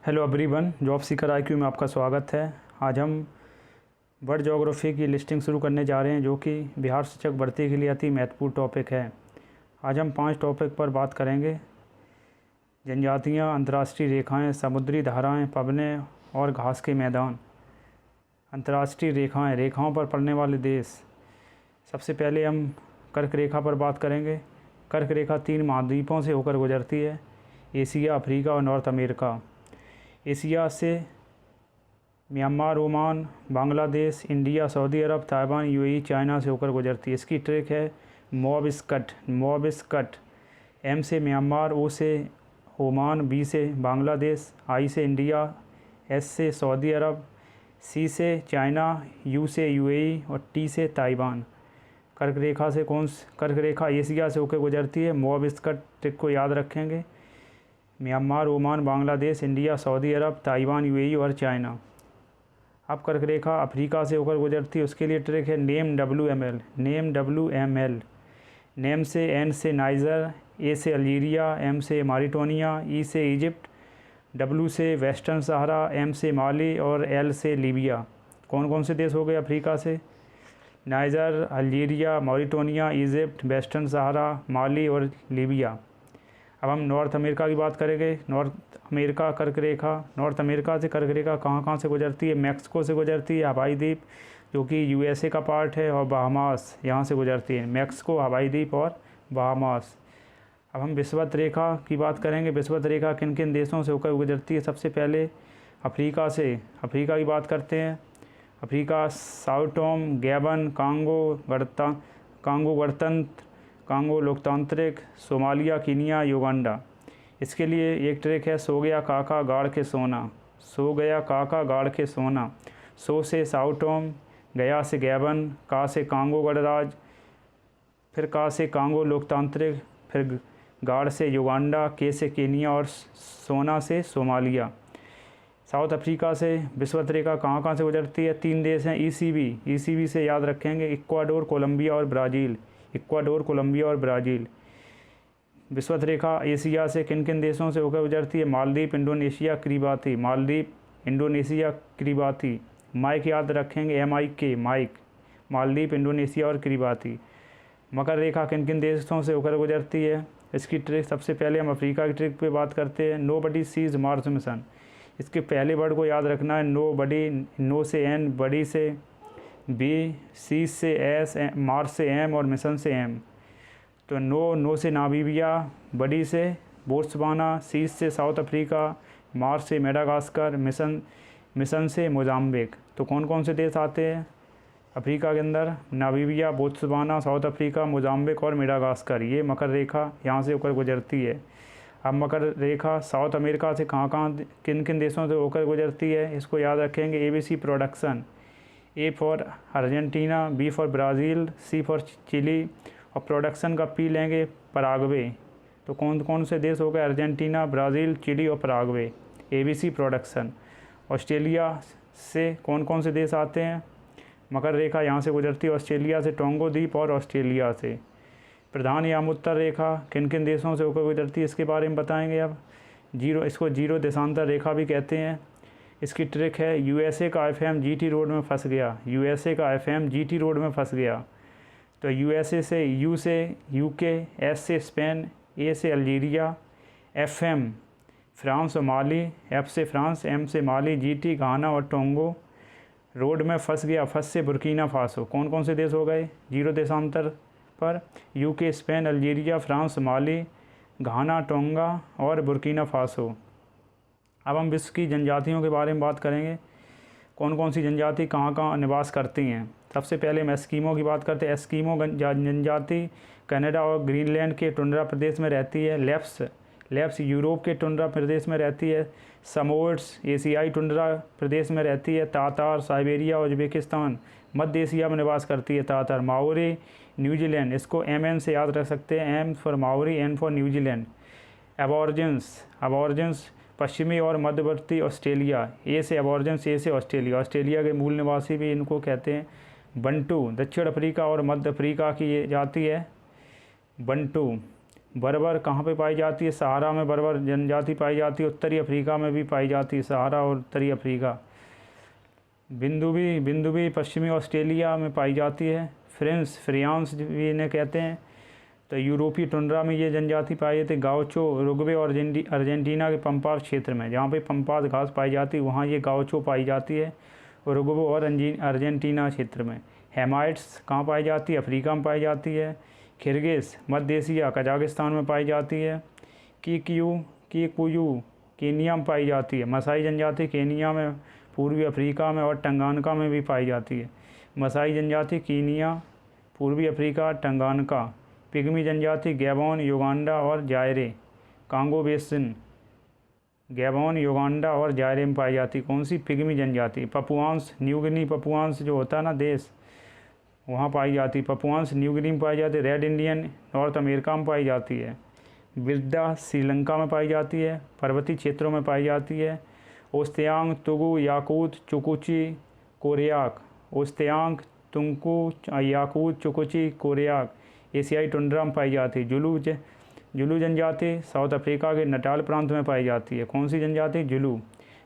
Hello everyone, job seeker IQ में आपका स्वागत है। आज हम वर्ल्ड ज्योग्राफी की लिस्टिंग शुरू करने जा रहे हैं, जो कि बिहार शिक्षक भर्ती के लिए अति महत्वपूर्ण टॉपिक है। आज हम 5 टॉपिक पर बात करेंगे: जनजातियाँ, अंतर्राष्ट्रीय रेखाएं, समुद्री धाराएं, पवनें और घास के मैदान। अंतर्राष्ट्रीय रेखाएं, रेखाओं पर पड़ने वाले देश। सबसे पहले हम कर्क रेखा पर बात करेंगे। कर्क रेखा 3 महाद्वीपों से होकर गुजरती है: एशिया, अफ्रीका और नॉर्थ अमेरिका। एशिया से Myanmar, Oman, Bangladesh, India, Saudi Arab, Taiwan, UAE, China से होकर गुजरती है। इसकी ट्रैक है मोबिस्कट। एम से म्यांमार, ओ से ओमान, बी से बांग्लादेश, आई से इंडिया, एस से सऊदी अरब, सी से चाइना, यू से यूएई और टी से ताइवान। कर्क रेखा एशिया से होकर गुजरती है। मोबिस्कट ट्रैक को याद रखेंगे: Myanmar, Oman, Bangladesh, India, Saudi Arab, Taiwan, UAE और चाइना। अब कर्क रेखा अफ्रीका से होकर गुजरती है, उसके लिए ट्रैक है नेम WML। नेम से एन से नाइजर, ए से अल्जीरिया, एम से मारिटानिया, ई से इजिप्ट, डब्ल्यू से वेस्टर्न सहारा, एम से माली और एल से लीबिया। कौन कौन से देश हो गए अफ्रीका से? Niger, Algeria, Mauritania, Egypt, western सहारा, माली और लीबिया। अब हम नॉर्थ अमेरिका की बात करेंगे। नॉर्थ अमेरिका कर्क रेखा। नॉर्थ अमेरिका से कर्क रेखा कहाँ से गुजरती है? मैक्सिको से गुजरती है, हवाई द्वीप जो कि यूएसए का पार्ट है, और बहामास यहाँ से गुजरती है। मैक्सिको, हवाई द्वीप और बहामास। अब हम विषुवत रेखा की बात करेंगे। विषुवत रेखा किन किन देशों से होकर गुजरती है? सबसे पहले अफ्रीका से। अफ्रीका की बात करते हैं। Africa Sao Tomé, Gabon, Congo लोकतांत्रिक, सोमालिया, कीनिया, युगांडा। इसके लिए एक ट्रैक है सो गया काका गाड़ के सोना। सो से साओ टोम, गया से गैबन, का से कांगो गणराज्य, फिर का से कांगो लोकतांत्रिक, फिर गाड़ से युगांडा, के से कीनिया और सोना से सोमालिया। साउथ अफ्रीका से विषुवत रेखा कहाँ से गुजरती है? 3 देश हैं ECB से याद रखेंगे: इक्वाडोर, कोलंबिया और ब्राज़ील। विषुवत रेखा एशिया से किन किन देशों से होकर गुजरती है? Maldives, Indonesia, Kiribati. माइक याद रखेंगे, MIK, मालदीव, इंडोनेशिया और किरिबाती। मकर रेखा किन किन देशों से होकर गुजरती है? इसकी ट्रिक सबसे पहले हम अफ्रीका की ट्रिक पे बात करते हैं। Nobody seize Mars mission. इसके पहले वर्ड को याद रखना है नोबडी। नो से N, बडी से B, सी से S, मार्स से M और मिशन से M। तो नो से नामीबिया, बडी से बोत्सवाना, सी से साउथ अफ्रीका, मार्स से मेडागास्कर, मिशन से मोजाम्बिक। तो कौन कौन से देश आते हैं अफ्रीका के अंदर? Namibia, Botswana, south Africa, Mozambique और मेडागास्कर। ये मकर रेखा यहाँ से होकर गुजरती है। अब मकर रेखा साउथ अमेरिका से किन किन देशों से होकर गुजरती है? इसको याद रखेंगे: ABC production, A for Argentina, B for Brazil, C for Chile और प्रोडक्शन का P लेंगे पराग्वे। तो कौन कौन से देश हो गए? अर्जेंटीना, ब्राज़ील, चिली और पराग्वे। ABC production. ऑस्ट्रेलिया से कौन कौन से देश आते हैं? मकर रेखा यहाँ से गुजरती है ऑस्ट्रेलिया से, टोंगो द्वीप और ऑस्ट्रेलिया से। प्रधान या उत्तर रेखा किन किन देशों से होकर गुजरती है? इसके बारे में बताएंगे। अब इसको जीरो देशांतर रेखा भी कहते हैं। इसकी ट्रिक है USA का FM GT रोड में फंस गया। तो USA से U से UK, S से स्पेन, A से अल्जीरिया, FM फ्रांस और माली, F से फ्रांस, M से माली, GT घाना और टोंगो। रोड में फंस गया, फंस से बुर्किना फासो। कौन कौन से देश हो गए जीरो देशांतर पर? UK, स्पेन, अल्जीरिया, फ्रांस, माली, घाना, टोंगा और बुर्किना फासो। अब हम विश्व की जनजातियों के बारे में बात करेंगे। कौन कौन सी जनजाति कहाँ निवास करती हैं? सबसे पहले हम एस्कीमो की बात करते हैं। एस्कीमो जनजाति कनाडा और ग्रीनलैंड के टुंड्रा प्रदेश में रहती है। लेप्स यूरोप के टुंड्रा प्रदेश में रहती है। समोइड्स एशियाई टुंड्रा प्रदेश में रहती है। तातार साइबेरिया, उज्बेकिस्तान, मध्य एशिया में निवास करती है। तातार। माओरी न्यूजीलैंड, इसको MN से याद रख सकते हैं, M for Maori, N for New Zealand. Aborigines पश्चिमी और मध्यवर्ती ऑस्ट्रेलिया। A से एबॉर्जिन्स, A से ऑस्ट्रेलिया के मूल निवासी भी इनको कहते हैं। बंटू दक्षिण अफ्रीका और मध्य अफ्रीका की ये जाति है। बंटू बर्बर कहाँ पे पाई जाती है? सहारा में बर्बर जनजाति पाई जाती है। उत्तरी अफ्रीका में भी पाई जाती है, सहारा और उत्तरी अफ्रीका। बिंदुबी पश्चिमी ऑस्ट्रेलिया में पाई जाती है। फ्रियांस भी इन्हें कहते हैं। तो यूरोपीय टुंड्रा में ये जनजाति पाई जाती है। गाउचो उरुग्वे और अर्जेंटीना के पंपास क्षेत्र में, जहाँ पे पंपास घास पाई जाती है वहाँ ये गाउचो पाई जाती है, उरुग्वे और अर्जेंटीना क्षेत्र में। हेमाइट्स कहाँ पाई जाती है? अफ्रीका में पाई जाती है। किर्गिज मध्य एशिया कजाकिस्तान में पाई जाती है। कीकुयू केनिया में पाई जाती है। मसाई जनजाति केनिया में, पूर्वी अफ्रीका में और टंगानका में भी पाई जाती है। मसाई जनजाति कीनिया, पूर्वी अफ्रीका, टंगानका। पिग्मी जनजाति गैबोन, युगांडा और जायरे, कांगो बेसिन, गैबोन, युगांडा और जायरे में पाई जाती। कौन सी? पिग्मी जनजाति। पपुआंस न्यू गिनी, पपुआंस जो होता है ना देश, वहाँ पाई जाती। पपुआंस न्यू गिनी में पाई जाती है। रेड इंडियन नॉर्थ अमेरिका में पाई जाती है। बिरदा श्रीलंका में पाई जाती है, पर्वतीय क्षेत्रों में पाई जाती है। ओस्त्यांग तुगु याकूत चुकुची कोरियाक, ओस्त्यांग तुंकू याकूत चुकुची कोरियाक एशियाई टुंड्रा में पाई जाती है। जुलू जनजाति साउथ अफ्रीका के नटाल प्रांत में पाई जाती है। कौन सी जनजाति? जुलू।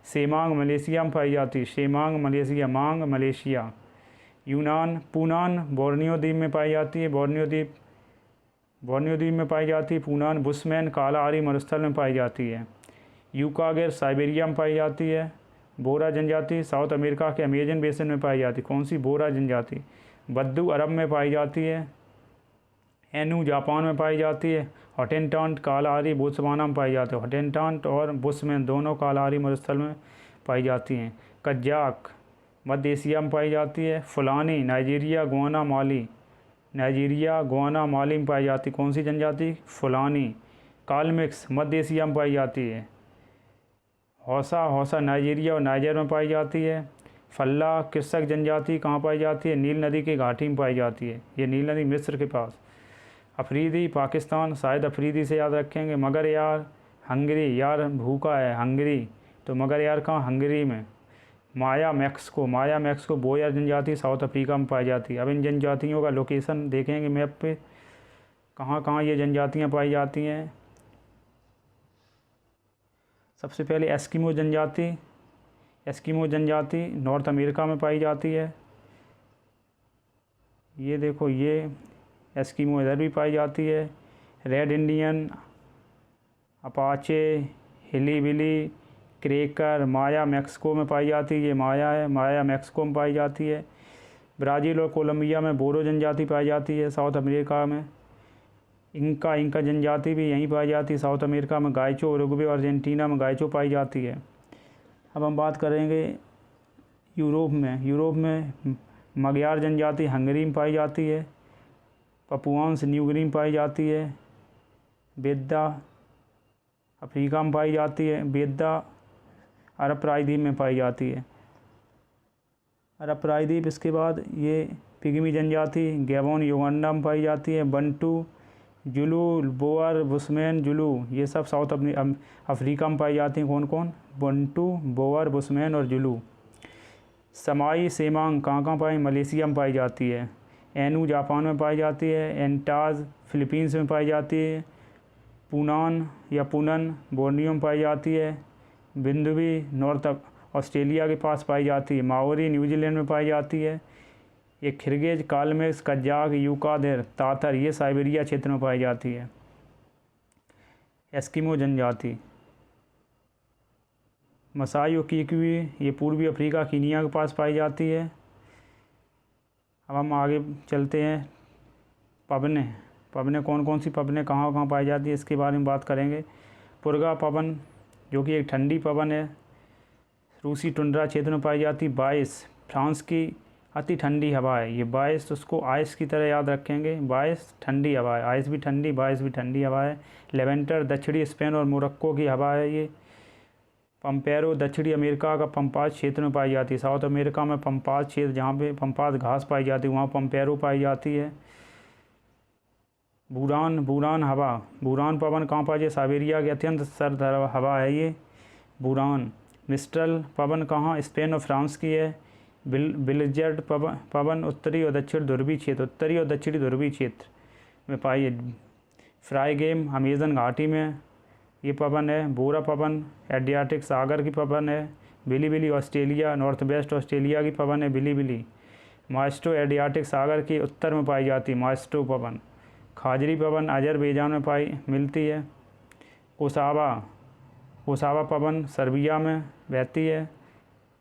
सेमांग मलेशिया में पाई जाती है। सेमांग मलेशिया, मांग मलेशिया। पूनान बोर्नियो द्वीप में पाई जाती है। बोर्नियो द्वीप में पाई जाती है। पूनान बुशमैन कालाहारी मरुस्थल में पाई जाती है। यूकागेर साइबेरिया में पाई जाती है। बोरा जनजाति साउथ अमेरिका के अमेजन बेसिन में पाई जाती है। कौन सी? बोरा जनजाति। बद्दू अरब में पाई जाती है। एनू जापान में पाई जाती है। हॉटेनटांट कालाहारी बोत्सवाना में पाई जाती है। हॉटेनटांट और बुशमैन दोनों कालाहारी मरुस्थल में पाई जाती हैं। कज्जाक मध्य एशिया में पाई जाती है। फुलानी नाइजीरिया गुआना माली में पाई जाती। कौन सी जनजाति? फुलानी। कालमिक्स मध्य एशिया में पाई जाती है। हौसा नाइजीरिया और नाइजर में पाई जाती है। फल्ला कृषक जनजाति कहाँ पाई जाती है? नील नदी की घाटी में पाई जाती है। ये नील नदी मिस्र के पास। अफरीदी पाकिस्तान, शायद अफरीदी से याद रखेंगे। मगर यार हंगरी, यार भूखा है हंगरी, तो मगर यार कहाँ? हंगरी में। माया मैक्सिको बोयर जनजाति साउथ अफ्रीका में पाई जाती है। अब इन जनजातियों का लोकेशन देखेंगे मैप पे, कहाँ कहाँ ये जनजातियाँ पाई जाती हैं। सबसे पहले एस्किमो जनजाति नॉर्थ अमेरिका में पाई जाती है। ये देखो, ये एस्किमो इधर भी पाई जाती है। रेड इंडियन, अपाचे, हिलीबिली, क्रेकर, माया मैक्सिको में पाई जाती है। ये माया है, माया मैक्सिको में पाई जाती है। ब्राज़ील और कोलंबिया में बोरो जनजाति पाई जाती है। साउथ अमेरिका में इंका जनजाति भी यहीं पाई जाती है। साउथ अमेरिका में गायचो, उरुग्वे और अर्जेंटीना में गायचो पाई जाती है। अब हम बात करेंगे यूरोप में मगयार जनजाति हंगरी में पाई जाती है। पपुआंस न्यू गिनी में पाई जाती है। बेद्दा अफ्रीका में पाई जाती है। बेद्दा अरब प्रायद्वीप में पाई जाती है। अरब प्रायद्वीप। इसके बाद ये पिग्मी जनजाति गैबोन युगांडा में पाई जाती है। बंटू, जुलू, बोअर, बुशमैन, जुलू, ये सब साउथ अफ्रीका में पाई जाती हैं। कौन कौन? बंटू, बोअर, बुशमैन और जुलू। समाई सेमांग कहाँ पाई? मलेशिया में पाई जाती है। एनू जापान में पाई जाती है। एंटाज फिलीपींस में पाई जाती है। पूनन बोर्नियो में पाई जाती है। बिंदुबी नॉर्थ ऑस्ट्रेलिया के पास पाई जाती है। माओरी न्यूजीलैंड में पाई जाती है। ये खिर्गिज, कालमेक्स, कज्जाक, यूकादेर, तातर, ये साइबेरिया क्षेत्र में पाई जाती है। एस्किमो जनजाति मसाई और कीकुई, ये पूर्वी अफ्रीका कीनिया के पास पाई जाती है। अब हम आगे चलते हैं। पबने कौन कौन सी पबने कहाँ कहाँ पाई जाती है, इसके बारे में बात करेंगे। पुरगा पवन जो कि एक ठंडी पवन है, रूसी टुंड्रा क्षेत्र में पाई जाती। बाइस फ्रांस की अति ठंडी हवा है। ये बाइस, उसको आइस की तरह याद रखेंगे। बाइस ठंडी हवा है, आइस भी ठंडी, बाइस भी ठंडी हवा है। लेवेंटर दक्षिणी स्पेन और मोरक्को की हवा है। ये पम्पेरो दक्षिणी अमेरिका का पंपास क्षेत्र में पाई जाती है। साउथ अमेरिका में पंपास क्षेत्र, जहाँ पे पंपास घास पाई जाती है, वहाँ पम्पेरो पाई जाती है। बूरान हवा, बूरान पवन कहाँ पाई जाती है? साइबेरिया की अत्यंत सर्द हवा है ये बूरान। मिस्ट्रल पवन कहाँ? स्पेन और फ्रांस की है। बिलिजर्ड पवन उत्तरी और दक्षिण ध्रुवीय क्षेत्र में पाई फ्राई गेम अमेज़न घाटी में ये पवन है। बोरा पवन एडियाटिक सागर की पवन है। बिलीबिली ऑस्ट्रेलिया नॉर्थ वेस्ट ऑस्ट्रेलिया की पवन है बिलीबिली। मास्ट्रो एडियाटिक सागर के उत्तर में पाई जाती है मास्ट्रो पवन। खाजरी पवन अजरबैजान में मिलती है। कोसावा पवन सर्बिया में बहती है।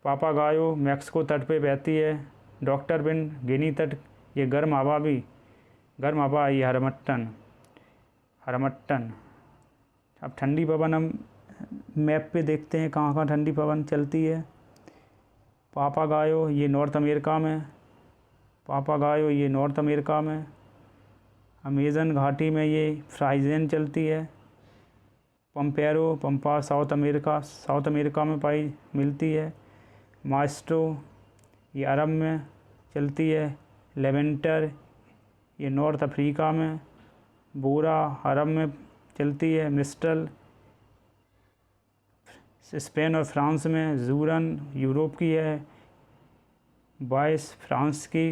पापागायो मैक्सिको तट पे बहती है। डॉक्टर विंड गिनी तट ये गर्म हवा ये हरमट्टन। अब ठंडी पवन हम मैप पे देखते हैं कहाँ कहाँ ठंडी पवन चलती है। पापागायो ये नॉर्थ अमेरिका में। अमेज़न घाटी में ये फ्राइजेन चलती है। पंपा साउथ अमेरिका में मिलती है। मास्ट्रो ये अरब में चलती है। लेवेंटर ये नॉर्थ अफ्रीका में। बोरा अरब में चलती है। मिस्टल स्पेन और फ्रांस में। जूरन यूरोप की है। बाइस फ्रांस की।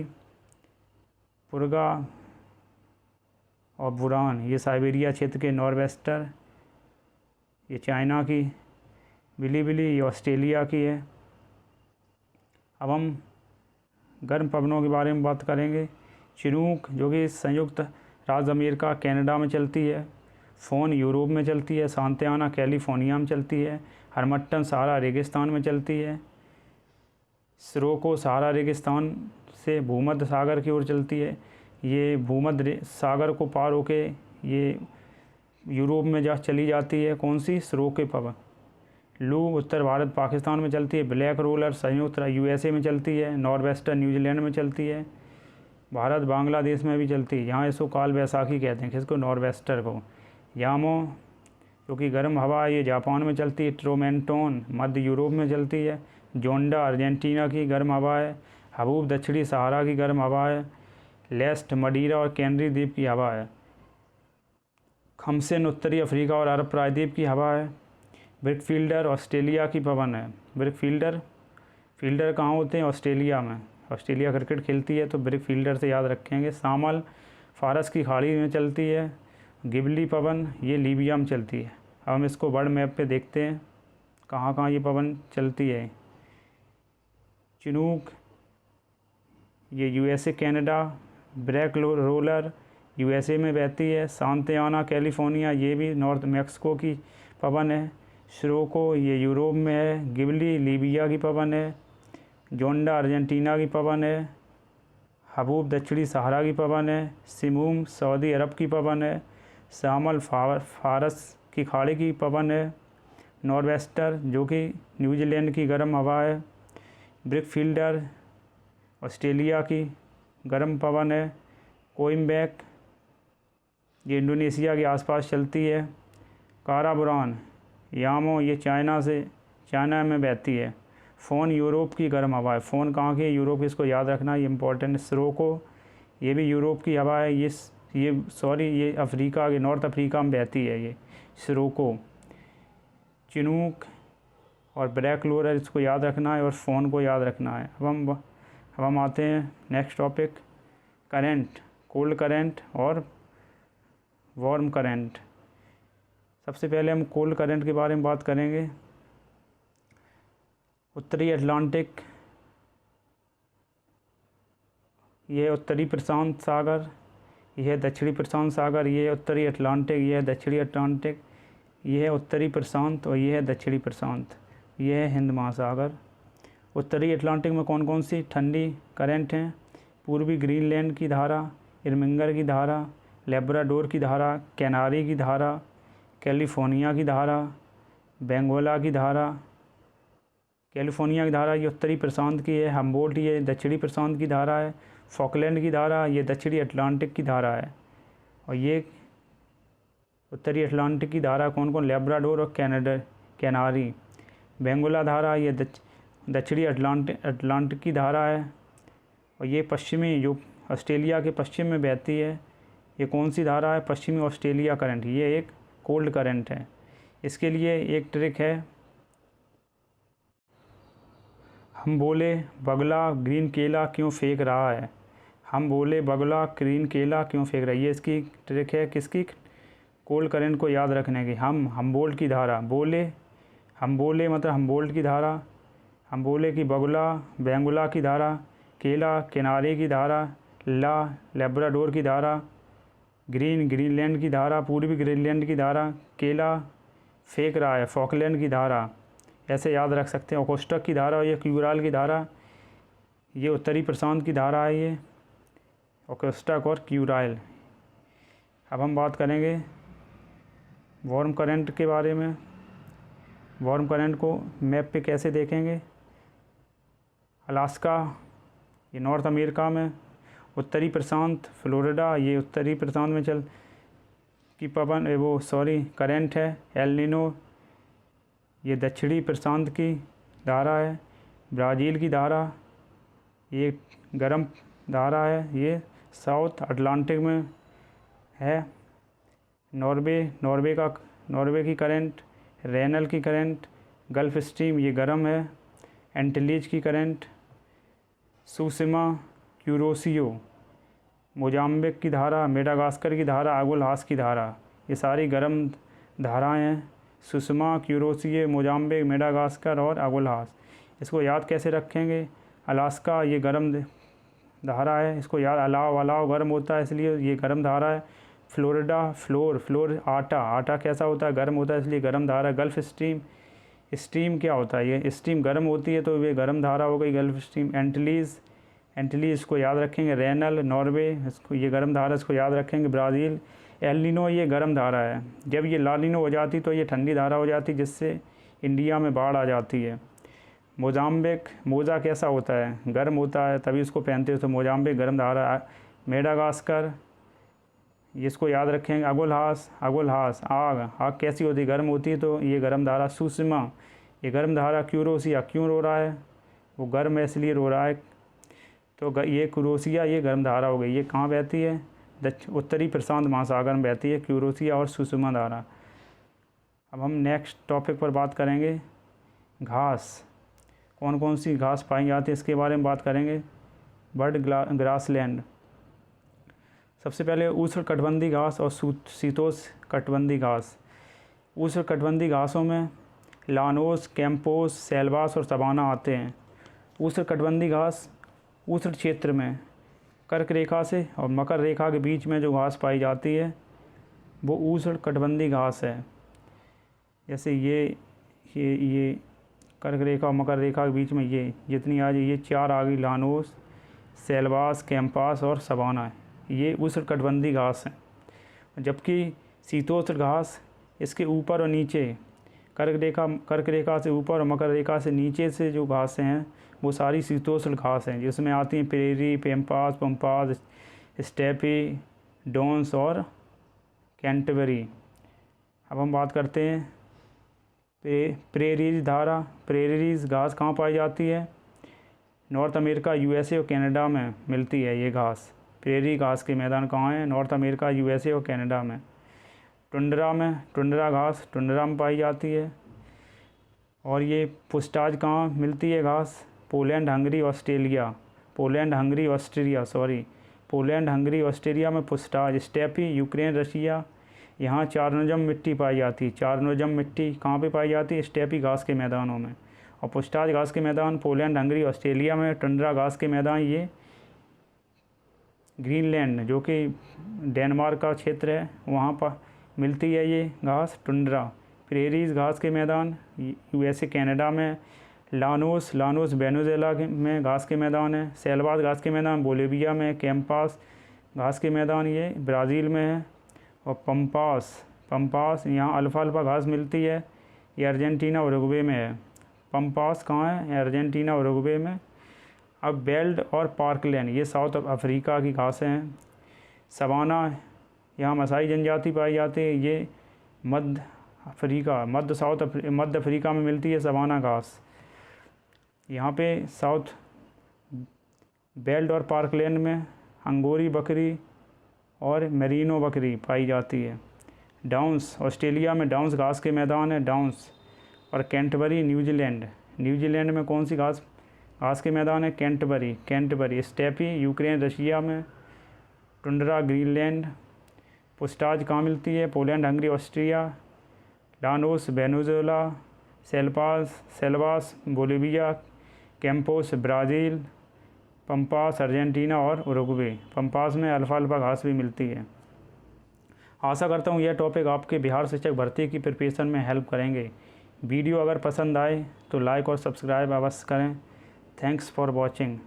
पुरगा और बुरान ये साइबेरिया क्षेत्र के नॉर्वेस्टर ये चाइना की। बिलीबिली ये ऑस्ट्रेलिया की है। अब हम गर्म पवनों के बारे में बात करेंगे। चिनूक जो कि संयुक्त राज्य अमेरिका कनाडा में चलती है। फ़ोन यूरोप में चलती है। सांतियाना कैलिफोर्निया में चलती है। हरमट्टन सहारा रेगिस्तान में चलती है। सिरोको सहारा रेगिस्तान से भूमध्य सागर की ओर चलती है। ये भूमध्य सागर को पार होके ये यूरोप में चली जाती है। कौन सी? सिरोको पवन। लू उत्तर भारत पाकिस्तान में चलती है। ब्लैक रोलर संयुक्त यूएसए में चलती है। नॉर्वेस्टर न्यूजीलैंड में चलती है। भारत बांग्लादेश में भी चलती है। यहाँ इसको काल बैसाखी कहते हैं। किसको? नॉर्वेस्टर को। यामो जो कि गर्म हवा ये जापान में चलती है। ट्रोमेंटोन मध्य यूरोप में चलती है। जोंडा अर्जेंटीना की गर्म हवा है। हबूब दक्षिणी सहारा की गर्म हवा है। लेस्ट मडीरा और कैनरी द्वीप की हवा है। खमसेन उत्तरी अफ्रीका और अरब प्रायद्वीप की हवा है। ब्रिकफील्डर ऑस्ट्रेलिया की पवन है। फील्डर कहाँ होते हैं? ऑस्ट्रेलिया में। ऑस्ट्रेलिया क्रिकेट खेलती है तो ब्रिकफील्डर से याद रखेंगे। सामल फारस की खाड़ी में चलती है। गिबली पवन ये लीबिया में चलती है। अब हम इसको वर्ल्ड मैप पे देखते हैं कहाँ कहाँ ये पवन चलती है। चिनूक ये USA Canada. Black roller USA में बहती है। सांतियाना कैलिफोर्निया ये भी नॉर्थ मैक्सिको की पवन है। सिरोको ये यूरोप में है। गिबली लीबिया की पवन है। जोंडा अर्जेंटीना की पवन है। हबूब दक्षिणी सहारा की पवन है। सिमूम सऊदी अरब की पवन है। सामल फारस की खाड़ी की पवन है। नॉर्वेस्टर जो कि न्यूजीलैंड की गर्म हवा है। ब्रिकफील्डर ऑस्ट्रेलिया की गर्म पवन है। कोइम्बेक ये इंडोनेशिया के आसपास चलती है। काराबुरान यामो ये चाइना में बहती है। फ़ोन यूरोप की गर्म हवा है। फ़ोन कहाँ की? यूरोप। इसको याद रखना, ये इंपॉर्टेंट। सिरोको ये भी यूरोप की हवा है। ये अफ्रीका के नॉर्थ अफ्रीका में बहती है ये सिरोको। चिनूक और ब्लैक लोरर इसको याद रखना है और फ़ोन को याद रखना है। अब हम आते हैं next topic current, cold current और वार्म करंट। सबसे पहले हम कोल्ड करंट के बारे में बात करेंगे। उत्तरी अटलांटिक यह उत्तरी प्रशांत सागर, यह दक्षिणी प्रशांत सागर, यह उत्तरी अटलांटिक, यह दक्षिणी अटलांटिक, यह उत्तरी प्रशांत और यह है दक्षिणी प्रशांत, यह है हिंद महासागर। उत्तरी अटलांटिक में कौन कौन सी ठंडी करंट हैं? पूर्वी ग्रीनलैंड की धारा, इरमिंगर की धारा, लेब्राडोर की धारा, कैनारी की धारा, कैलिफोर्निया की धारा, बेंगोला की धारा। कैलिफोर्निया की धारा ये उत्तरी प्रशांत की है। हम्बोल्ट ये दक्षिणी प्रशांत की धारा है। फॉकलैंड की धारा ये दक्षिणी अटलांटिक की धारा है। और ये उत्तरी अटलांटिक की धारा कौन कौन? लेब्राडोर और कैनारी। बेंगोला धारा ये दक्षिणी अटलांटिक की धारा है। और ये पश्चिमी जो ऑस्ट्रेलिया के पश्चिम में बहती है, ये कौन सी धारा है? पश्चिमी ऑस्ट्रेलिया करंट। ये एक कोल्ड करंट है। इसके लिए एक ट्रिक है। हम बोले बगला ग्रीन केला क्यों फेंक रहा है? हम बोले बगला ग्रीन केला क्यों फेंक रहा है? ये इसकी ट्रिक है। किसकी? कोल्ड करंट को याद रखने की, हमबोल्ट की धारा, हमबोले मतलब हमबोल्ट की धारा, हमबोले की बगुला, बेंगुला की धारा, केला किनारे की धारा, लेब्राडोर की धारा, ग्रीनलैंड की धारा, पूर्वी ग्रीनलैंड की धारा, केला फेंक रहा है, फॉकलैंड की धारा, ऐसे याद रख सकते हैं। ओकोस्टक की धारा और ये क्यूराल की धारा, ये उत्तरी प्रशांत की धारा है, ये ओकोस्टक और क्यूराल। अब हम बात करेंगे वार्म करंट के बारे में। वार्म करंट को मैप पे कैसे देखेंगे? अलास्का ये नॉर्थ अमेरिका में, उत्तरी प्रशांत फ्लोरिडा ये उत्तरी प्रशांत में की करंट है। एल नीनो ये दक्षिणी प्रशांत की धारा है। ब्राज़ील की धारा ये गर्म धारा है, ये साउथ अटलांटिक में है। नॉर्वे की करंट, रेनल की करंट, गल्फ स्ट्रीम ये गर्म है। एंटिलीज की करंट, सुसिमा, क्यूरोसियो, मोजाम्बिक की धारा, मेडागास्कर की धारा, आगुलहास की धारा, ये सारी गर्म धाराएं हैं। सुषमा, क्यूरोसियो, मोजाम्बिक, मेडागास्कर और आगुलहास। इसको याद कैसे रखेंगे? अलास्का ये गर्म धारा है, इसको याद, अलाव गर्म होता है इसलिए ये गर्म धारा है। फ्लोरिडा फ्लोर आटा कैसा होता है? गर्म होता है इसलिए गर्म धारा। गल्फ स्ट्रीम क्या होता है? ये स्ट्रीम गर्म होती है तो ये गर्म धारा हो गई गल्फ स्ट्रीम। एंटिलीज इसको याद रखेंगे। रेनल नॉर्वे इसको ये गर्म धारा, इसको याद रखेंगे। ब्राज़ील एल नीनो ये गर्म धारा है, जब ये ला नीनो हो जाती तो ये ठंडी धारा हो जाती जिससे इंडिया में बाढ़ आ जाती है। मोजाम्बिक मोजा कैसा होता है? गर्म होता है तभी इसको पहनते हैं तो मोजाम्बिक गर्म धारा। मेडागास्कर इसको याद रखेंगे। आगुलहास आग कैसी होती है? गर्म होती है तो ये गर्म धारा। सुषमा ये गर्म धारा। क्यूरोसिया क्यों रो रहा है? वो गर्म है इसलिए रो रहा है, तो ये क्यूरोसिया ये गर्म धारा हो गई। ये कहाँ बहती है? उत्तरी प्रशांत महासागर में बहती है क्यूरोसिया और सुषमा धारा। अब हम नेक्स्ट टॉपिक पर बात करेंगे घास। कौन कौन सी घास पाई जाती है इसके बारे में बात करेंगे। बर्ड ग्रासलैंड, सबसे पहले उष्णकटिबंधीय घास और शीतोष्ण कटिबंधीय घास। उष्णकटिबंधीय घासों में लानोस, कैंपोस, सेल्वास और सवाना आते हैं। उष्णकटिबंधीय घास उष्ण क्षेत्र में कर्क रेखा से और मकर रेखा के बीच में जो घास पाई जाती है वो उष्णकटिबंधीय घास है। जैसे ये कर्क रेखा और मकर रेखा के बीच में ये जितनी आ जाए, ये चार आ गई, लानोस, सेल्वास, कैंपास और सवाना है, ये उष्णकटिबंधीय घास है। जबकि शीतोष्ण घास इसके ऊपर और नीचे कर्क रेखा से ऊपर और मकर रेखा से नीचे से जो घासें हैं वो सारी शीतोष्ण घास हैं, जिसमें आती हैं प्रेरी, पंपास, स्टेपी, डोन्स और कैंटरबरी। अब हम बात करते हैं प्रेरीज घास कहाँ पाई जाती है? नॉर्थ अमेरिका, यूएसए और कनाडा में मिलती है ये घास। प्रेरी घास के मैदान कहाँ हैं? नॉर्थ अमेरिका, यूएसए और कनाडा में। टुंड्रा घास टुंड्रा में पाई जाती है। और ये पुस्ताज कहाँ मिलती है घास? पोलैंड, हंगरी, ऑस्ट्रेलिया में पुस्ताज। स्टेपी यूक्रेन, रशिया, यहाँ चारनोजम मिट्टी पाई जाती है। चारनोजम मिट्टी कहाँ पे पाई जाती है? स्टेपी घास के मैदानों में। और पुस्ताज घास के मैदान पोलैंड, हंगरी, ऑस्ट्रेलिया में। टुंड्रा घास के मैदान ये ग्रीनलैंड जो कि डेनमार्क का क्षेत्र है वहाँ पर मिलती है ये घास टुंड्रा। प्रेरीज घास के मैदान यूएसए, कनाडा में। लानोस वेनेजुएला में घास के मैदान है। सेल्वास घास के मैदान बोलिविया में। कैंपास घास के मैदान ये ब्राज़ील में है। और पंपास यहाँ अल्फ़ा घास मिलती है, ये अर्जेंटीना और उरुग्वे में है। पंपास कहाँ है? अर्जेंटीना और उरुग्वे में। अब बेल्ट और पार्कलैंड ये साउथ अफ्रीका की घासें हैं। सवाना यहाँ मसाई जनजाति पाई जाती है, ये मध्य अफ्रीका में मिलती है सवाना घास। यहाँ पे साउथ बेल्ट और पार्कलैंड में अंगोरी बकरी और मेरिनो बकरी पाई जाती है। डाउन्स ऑस्ट्रेलिया में डाउन्स घास के मैदान है, डाउन्स। और कैंटरबरी न्यूजीलैंड में कौन सी घास के मैदान है? कैंटरबरी। स्टेपी यूक्रेन, रशिया में। Tundra Greenland. पुस्टाज कहाँ मिलती है? Poland, Hungary, Austria. डानोस Venezuela. Selvas Bolivia. Campos Brazil. Pampas Argentina और उरुग्वे। पंपास में अल्फ़ाल्फ़ा घास भी मिलती है। आशा करता हूँ यह टॉपिक आपके बिहार शिक्षक भर्ती की प्रिपरेशन में हेल्प करेंगे। वीडियो अगर पसंद आए तो लाइक और सब्सक्राइब अवश्य करें। Thanks for watching.